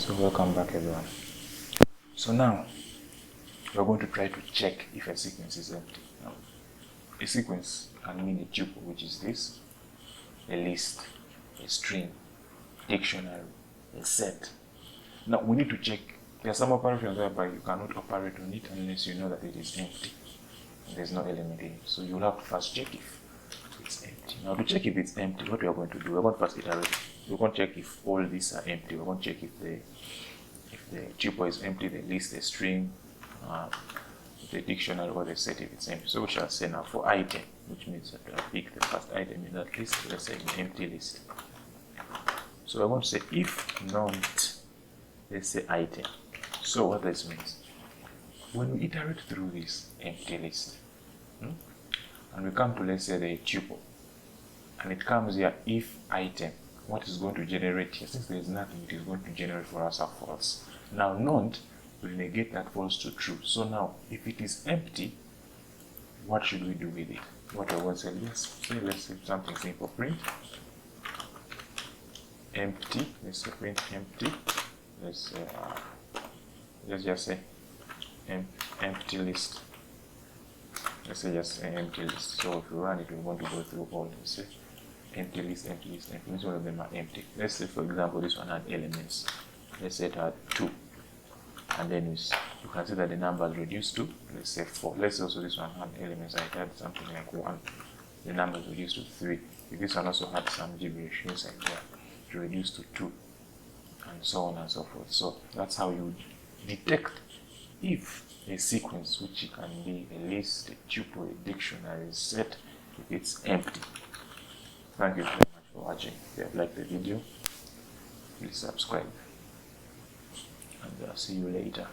So welcome back everyone. So now we're going to try to check if a sequence is empty. Now, a sequence can mean a tuple, which is this, a list, a string, dictionary, a set. Now we need to check. There are some operations whereby you cannot operate on it unless you know that it is empty. There's no element in it. So you'll have to first check if it's empty. Now to check if it's empty, what we are going to do, we're going to first iterate. We're going to check if all these are empty. We're going to check if the tuple is empty, the list, the string, the dictionary, or the set if it's empty. So we shall say now for item, which means that I pick the first item in that list, let's say an empty list. So we're going to say if not, let's say item. So what this means, when we iterate through this empty list, and we come to, let's say, the tuple, and it comes here if item, what is going to generate here, since there is nothing, it is going to generate for us a false. Now not will negate that false to true. So now if it is empty, what should we do with it? What I want to say, let's say something simple, print empty. Let's say print empty. Let's just say empty list. Let's say just an empty list. So if we run it, we want to go through all this. Empty list, empty list, empty list. All of them are empty. Let's say, for example, this one had elements. Let's say it had 2, and then you can see that the number is reduced to, let's say, 4. Let's say also this one had elements. I had something like 1. The number is reduced to 3. If this one also had some gibberish inside there, it reduced to 2, and so on and so forth. So that's how you detect if a sequence, which can be a list, a tuple, a dictionary, a set, if it's empty. Thank you very much for watching. If you have liked the video, please subscribe, and I'll see you later.